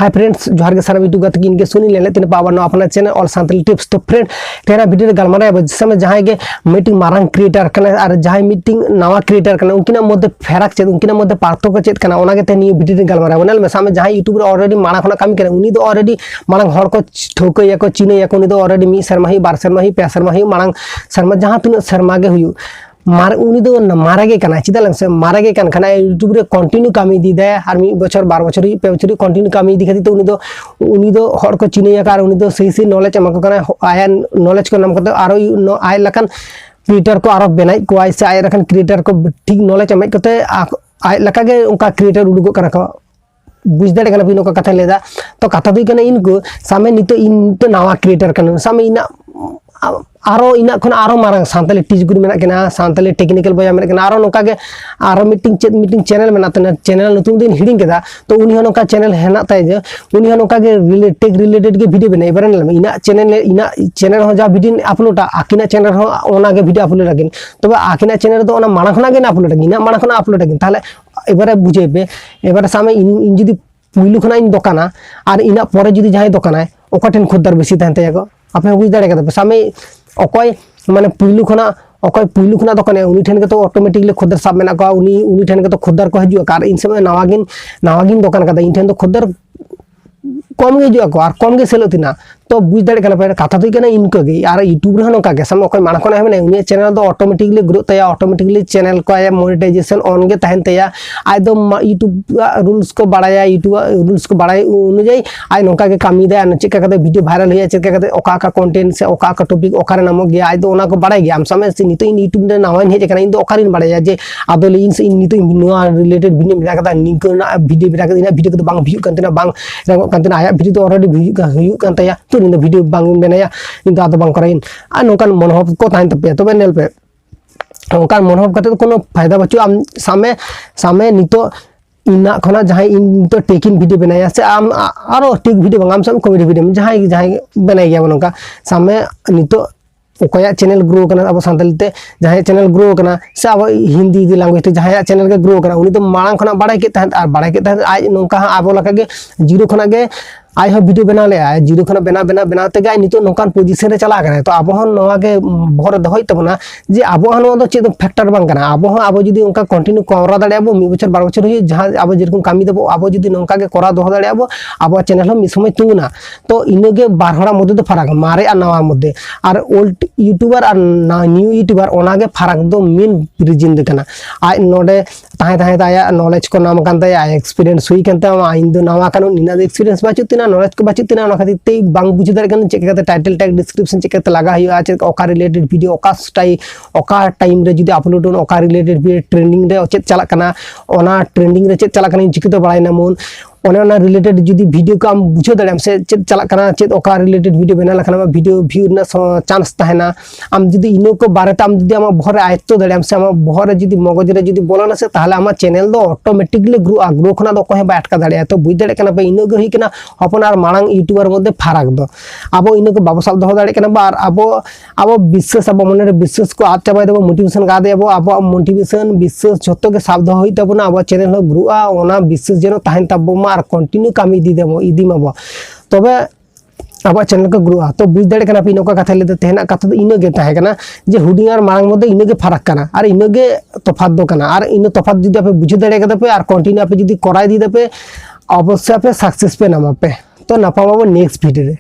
Hi friends जोहार के सारा यूट्यूब गतिन के सुनी ले तीन पावर ना अपना चैनल और संतली टिप्स। तो फ्रेंड तेरा वीडियो गलमारा जिसमें जहाँ के मीटिंग मारंग क्रिएटर और जहाँ मीटिंग नवा क्रिएटर उनकिना मध्य फेराक चेद उनकिना मध्य पार्थक्य चेद निये वीडियो गलमारा बनल में सामने जहाँ यूट्यूब ऑलरेडी माड़ा खना कमी उनी दो ऑलरेडी मांग हर को ठौकया को चिन्हया को उनी दो ऑलरेडी मी शर्मा ही बार शर्मा ही पे शर्मा ही मांग शर्मा जहाँ तीन शर्मा के हुई मार उनी दो मारागे कना चिदा से मारागे कन खाना यूट्यूब रे कंटिन्यू कामी दी दे और मी बछर 12 बछर पे बछर कंटिन्यू कामी दी खाती तो उनी दो हर को चिन्हया कार उनी दो सही नॉलेज एमा को कना आया नॉलेज को नाम करते आरो आय लखन क्रिएटर को आरो बनाई को आय से आय लखन क्रिएटर को ठीक नॉलेज एम करते आय लका के उनका क्रिएटर उडुगो कना को बुझ दाड़े कना बिनो का कथा लेदा तो कथा दो कना इनको सामे नितो इन तो नवा क्रिएटर कना सामे इना आरो इना खन आरो मारंग सांतली टीच गुरु मेना केना सांतली टेक्निकल बया मेना केना आरो नोका के आरो मीटिंग चैनल मेना तना चैनल नतुन दिन हिडिंग केदा तो उनी हो नोका चैनल हेना ताय जे उनी हो नोका के रिलेटेड के वीडियो बने बरन इना चैनल हो जा वीडियो अपलोड आकिना चैनल हो ओना के वीडियो अपलोड लागिन तबे आकिना चैनल दो ओना माना खना के अपलोड लागिन इना माना खना अपलोड लागिन ताले एबारे बुझे बे एबारे सामे इन जदी पुइलु खना इन दोकाना और इना परे जदी जहाय दोकानाय ओका ठेन खुददार बेसी तहन तयाको आपने बुझ दाड़े कदा सामे अकय माने पुइलु खना अकय पुइलु खना दोकाने उनी ठेन के तो ऑटोमेटिकली खुददार सब मेना को उनी ठेन के तो खुददार को हजु कार इन समय नवागिन दोकान कदा इन ठेन तो खुददार कम गे हजू और कम गे सेलोतिना तो बुझ दाड़े कना कथा तो कना इनका गे और यूट्यूब रे नोका के सामे अकय माना कोना हेमने उनी चैनल दो ऑटोमेटिकली ग्रो तया ऑटोमेटिकली चैनल को आया मोनेटाइजेशन ऑन गे तहन तया आय दो यूट्यूब रूल्स को बढ़ाया यूट्यूब रूल्स को बढ़ाई अनुयायी आय नोका के कामी दे न चेक करते वीडियो वायरल होया चेक करते ओका का कंटेंट से ओका का टॉपिक ओका रे नामक गया आय दो ओना को बढ़ाई गया हम सामे से नितो इन यूट्यूब रे नावाइन हेज कना इन दो ओका रिन बढ़ाया जे आदो इन से इन नितो नोआ रिलेटेड वीडियो मेना कदा निकना वीडियो मेना कदा इन वीडियो को बांग व्यू कंटेना बांग रंग कंटेना आया वीडियो तो ऑलरेडी व्यू हुयु kan taya तो इन वीडियो बांग बेनाया इन दा बांग कराइन आ नोकान मनोभाव को ताइन तपे तबे नेल पे ओकान मनोभाव कते कोनो फायदा बचु आम सामे नितो इना खना जहां इन तो टेकिन वीडियो बनाया से आम आरो टेक वीडियो बांगाम साम कॉमेडी वीडियो जहां बनाय गया बनका सामे नितो ओकया चैनल ग्रो करना अब सांतली ते जहां चैनल ग्रो करना से अब हिंदी दी लैंग्वेज ते जहां चैनल के ग्रो करना उनी तो मांग खना बाड़ाय के तहत और बाड़ाय के तहत आज नोका आबो लका के जीरो खना के आय हो वीडियो बना ले आय जीरो खना बना ते गाय नितो नोकान पोजीशन रे चला गना तो अब हम नवा के भर दहय तबना जे अब हम नो चेद फैक्टर बांग कना अब जदी उनका कंटिन्यू करा दाड़े अब 1 बछर 12 बछर हुई जहां अब जेरकम कामी देबो अब जदी नोका के करा दह दाड़े अब चैनल हम समय तुना तो इनगे बार हड़ा मध्य तो फरक मारे और नवा मध्य और ओल्ड यूट्यूबर और न्यू यूट्यूबर ओनागे फरक दो मेन रीजन दे कना आय नोडे ताहे ताया नॉलेज को नाम कान ताया एक्सपीरियंस हुई कानता इन दो नवा कानो निना एक्सपीरियंस बाचु नॉलेज को बाची तीना खातिर ते बांग बुझ दाड़े कन चेक करते टाइटल टैग डिस्क्रिप्शन चेक करते लगा हुआ चेक ओका रिलेटेड वीडियो ओका टाइम रे जदी अपलोड on ओका रिलेटेड वीडियो ट्रेंडिंग रे चेक चला कना ओना ट्रेंडिंग रे चेक चला कना चिकते बड़ाय नामोन ओना रिलेटेड जदी वीडियो को आम बुझ दाड़े से चेक चला कना चेक ओका रिलेटेड वीडियो बना लखना वीडियो व्यू ना चांस ताहेना आम जदी इनो को बारेता आम जदी आम भरे आयत्तो दाड़े से आम भरे जदी मगज रे जदी बोलाना से ताहले आम चैनल दो ऑटोमेटिकली ग्रो खना दो कोहे बा अटका दाड़े तो बुझ दाड़े कना इनो गे हिकना हपन और मांग यूट्यूबर मध्य फरक दो अब इन को बाबू साब दह दाड़े कना अब विश्वास अब मन रे विश्वास को आद चाबाय देबो मोटिवेशन का देबो अब मोटिवेशन विश्वास जतो के साब दह होई तबना अब चैनल हो ग्रोआ ओना विश्वास जेनो ताहेन तबो और कंटिन्यू कामी दी देबो इदी माबो तबे अब चैनल को ग्रोआ तो बुझ दाड़े कना पे नोका कथा लेते तेना कथा तो इनगे ताहे कना जे हुडिंग और मांग मध्य इनगे फरक कना और इनगे तफात दो कना और इन तफात जदी आपे बुझ दाड़े कदा पे और कंटिन्यू आपे जदी कराय दी दे पे अवश्य पे सक्सेस पे नामा पे तो नापामाबो नेक्स्ट वीडियो रे।